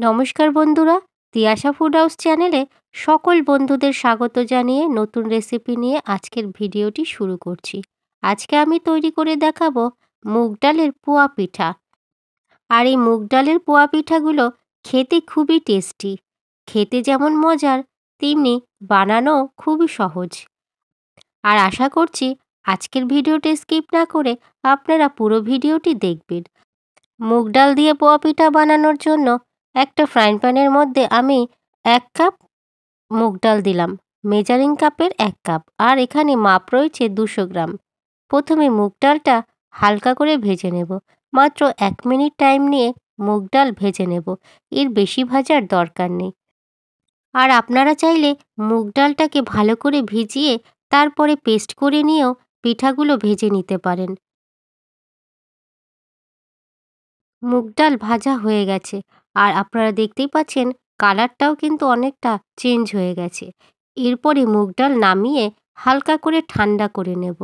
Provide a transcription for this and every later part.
নমস্কার বন্ধুরা, Tiyasha food house চ্যানেলে সকল বন্ধুদের স্বাগত জানিয়ে নতুন রেসিপি নিয়ে আজকের ভিডিওটি শুরু করছি। আজকে আমি তৈরি করে দেখাবো মুগ ডালের পোয়া পিঠা। আর এই মুগ ডালের পোয়া পিঠাগুলো খেতে খুবই টেস্টি। খেতে যেমন মজার, তেমনি বানানো খুবই সহজ। আর আশা করছি আজকের ভিডিওটি স্কিপ না করে আপনারা পুরো ভিডিওটি দেখবেন। মুগ ডাল দিয়ে পোয়া পিঠা বানানোর জন্য একটা ফ্রাইং প্যানের মধ্যে আমি 1 কাপ মুগ ডাল দিলাম। মেজারিং কাপের 1 কাপ, আর এখানে মাপ রয়েছে 200 গ্রাম। প্রথমে মুগ ডালটা হালকা করে ভেজে নেব। মাত্র 1 মিনিট টাইম নিয়ে মুগ ডাল ভেজে নেব, এর বেশি ভাজার দরকার নেই। আর আপনারা চাইলে মুগ ডালটাকে ভালো করে ভিজিয়ে তারপরে পেস্ট করে নিয়েও পিঠাগুলো ভেজে নিতে পারেন। মুগ ডাল ভাজা হয়ে গেছে, আর আপনারা দেখতেই পাচ্ছেন কালারটাও কিন্তু অনেকটা চেঞ্জ হয়ে গেছে। এরপরে মুগ ডাল নামিয়ে হালকা করে ঠান্ডা করে নেব।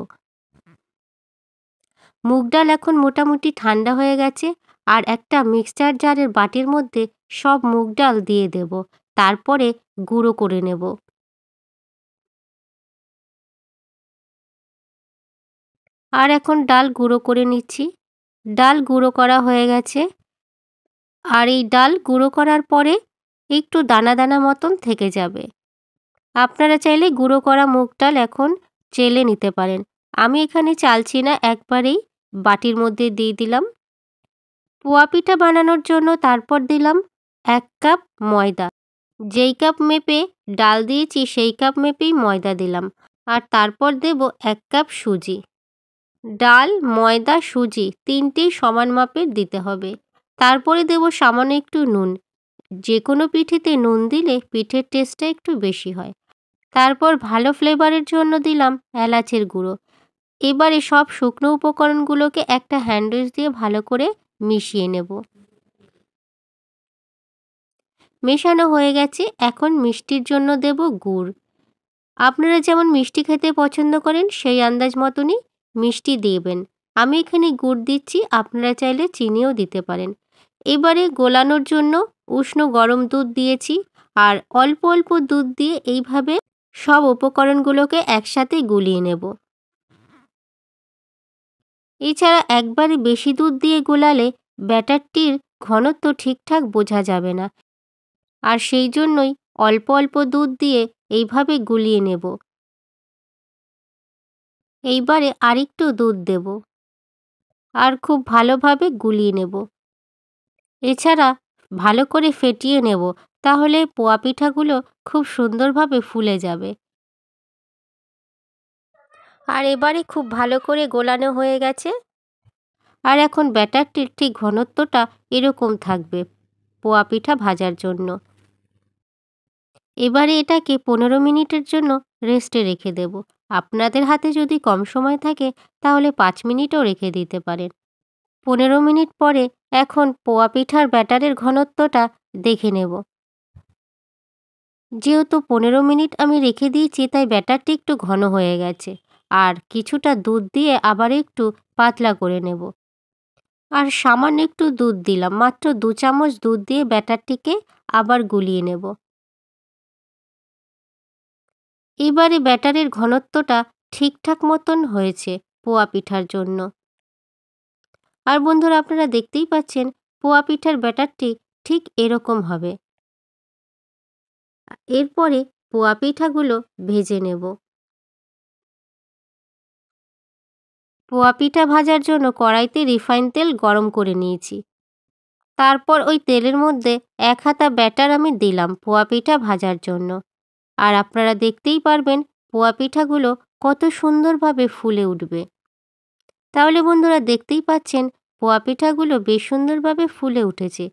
মুগ ডাল এখন মোটামুটি ঠান্ডা হয়ে গেছে, আর একটা মিক্সচার জারের বাটির মধ্যে সব মুগ ডাল দিয়ে দেব। তারপরে গুঁড়ো করে নেব। আর এখন ডাল গুঁড়ো করে নিচ্ছি। ডাল গুঁড়ো করা হয়ে গেছে, আর এই ডাল গুঁড়ো করার পরে একটু দানা দানা মতন থেকে যাবে। আপনারা চাইলে গুঁড়ো করা মুগ ডাল এখন চেলে নিতে পারেন। আমি এখানে চালছি না, একবারেই বাটির মধ্যে দিয়ে দিলাম। পোয়া পিঠা বানানোর জন্য তারপর দিলাম 1 কাপ ময়দা। যেই কাপ মেপে ডাল দিয়েছি সেই কাপ মেপেই ময়দা দিলাম। আর তারপর দেব 1 কাপ সুজি। ডাল, ময়দা, সুজি তিনটেই সমান মাপের দিতে হবে। তারপরে দেব সামান্য একটু নুন। যে কোনো পিঠেতে নুন দিলে পিঠের টেস্টটা একটু বেশি হয়। তারপর ভালো ফ্লেভারের জন্য দিলাম এলাচের গুঁড়ো। এবারে সব শুকনো উপকরণগুলোকে একটা হ্যান্ড উইচ দিয়ে ভালো করে মিশিয়ে নেব। মেশানো হয়ে গেছে, এখন মিষ্টির জন্য দেব গুড়। আপনারা যেমন মিষ্টি খেতে পছন্দ করেন সেই আন্দাজ মতনই মিষ্টি দেবেন। আমি এখানে গুড় দিচ্ছি, আপনারা চাইলে চিনিও দিতে পারেন। এবারে গোলানোর জন্য উষ্ণ গরম দুধ দিয়েছি, আর অল্প অল্প দুধ দিয়ে এইভাবে সব উপকরণগুলোকে একসাথে গুলিয়ে নেব। এছাড়া একবারে বেশি দুধ দিয়ে গোলালে ব্যাটারটির ঘনত্ব ঠিকঠাক বোঝা যাবে না, আর সেই জন্যই অল্প অল্প দুধ দিয়ে এইভাবে গুলিয়ে নেব। এইবারে আরেকটু দুধ দেব, আর খুব ভালোভাবে গুলিয়ে নেব। এছাড়া ভালো করে ফেটিয়ে নেব, তাহলে পোয়া পিঠাগুলো খুব সুন্দরভাবে ফুলে যাবে। আর এবারে খুব ভালো করে গোলানো হয়ে গেছে, আর এখন ব্যাটারটির ঠিক ঘনত্বটা এরকম থাকবে পোয়া পিঠা ভাজার জন্য। এবারে এটাকে 15 মিনিটের জন্য রেস্টে রেখে দেব। আপনাদের হাতে যদি কম সময় থাকে তাহলে 5 মিনিটও রেখে দিতে পারেন। 15 মিনিট পরে এখন পোয়া পিঠার ব্যাটারের ঘনত্বটা দেখে নেব। যেহেতু 15 মিনিট আমি রেখে দিয়েছি, তাই ব্যাটারটি একটু ঘন হয়ে গেছে, আর কিছুটা দুধ দিয়ে আবার একটু পাতলা করে নেব। আর সামান্য একটু দুধ দিলাম, মাত্র 2 চামচ দুধ দিয়ে ব্যাটারটিকে আবার গুলিয়ে নেব। এবারে ব্যাটারের ঘনত্বটা ঠিকঠাক মতন হয়েছে পোয়া পিঠার জন্য। আর বন্ধুরা, আপনারা দেখতেই পাচ্ছেন পোয়া পিঠার ব্যাটারটি ঠিক এরকম হবে। এরপরে পোয়া পিঠাগুলো ভেজে নেব। পোয়া পিঠা ভাজার জন্য কড়াইতে রিফাইন তেল গরম করে নিয়েছি। তারপর ওই তেলের মধ্যে 1 হাতা ব্যাটার আমি দিলাম পোয়া পিঠা ভাজার জন্য। আর আপনারা দেখতেই পারবেন পোয়া পিঠাগুলো কত সুন্দরভাবে ফুলে উঠবে। তাহলে বন্ধুরা, দেখতেই পাচ্ছেন পোয়া পিঠাগুলো বেশ সুন্দরভাবে ফুলে উঠেছে।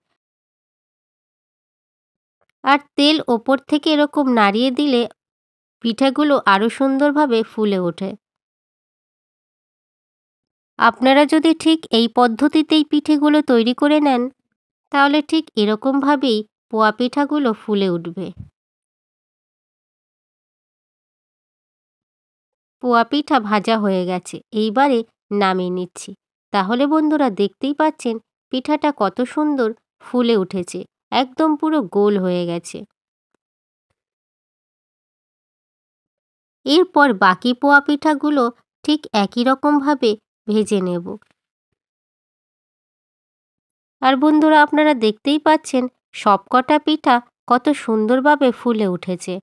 আর তেল ওপর থেকে এরকম নাড়িয়ে দিলে পিঠাগুলো আরও সুন্দরভাবে ফুলে ওঠে। আপনারা যদি ঠিক এই পদ্ধতিতেই পিঠেগুলো তৈরি করে নেন, তাহলে ঠিক এরকমভাবেই পোয়া পিঠাগুলো ফুলে উঠবে। পোয়া পিঠা ভাজা হয়ে গেছে, এইবারে নামিয়ে নিচ্ছি। তাহলে বন্ধুরা, দেখতেই পাচ্ছেন পিঠাটা কত সুন্দর ফুলে উঠেছে, একদম পুরো গোল হয়ে গেছে। এরপর বাকি পোয়া পিঠাগুলো ঠিক একই রকমভাবে ভেজে নেব। আর বন্ধুরা, আপনারা দেখতেই পাচ্ছেন সবকটা পিঠা কত সুন্দরভাবে ফুলে উঠেছে।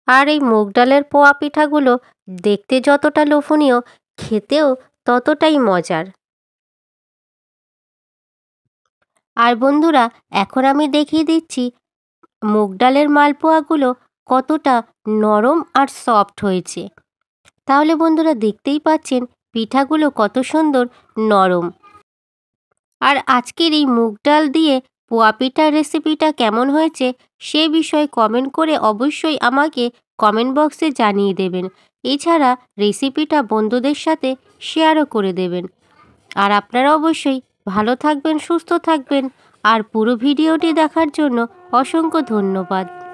আর এই মুগ ডালের পোয়া পিঠাগুলো দেখতে যতটা লোভনীয়, খেতেও ততটাই মজার। আর বন্ধুরা, এখন আমি দেখিয়ে দিচ্ছি মুগ ডালের মালপোয়াগুলো কতটা নরম আর সফট হয়েছে। তাহলে বন্ধুরা, দেখতেই পাচ্ছেন পিঠাগুলো কত সুন্দর নরম। আর আজকের এই মুগ ডাল দিয়ে পোয়া পিঠার রেসিপিটা কেমন হয়েছে সে বিষয়ে কমেন্ট করে অবশ্যই আমাকে কমেন্ট বক্সে জানিয়ে দেবেন। এছাড়া রেসিপিটা বন্ধুদের সাথে শেয়ারও করে দেবেন। আর আপনারা অবশ্যই ভালো থাকবেন, সুস্থ থাকবেন। আর পুরো ভিডিওটি দেখার জন্য অসংখ্য ধন্যবাদ।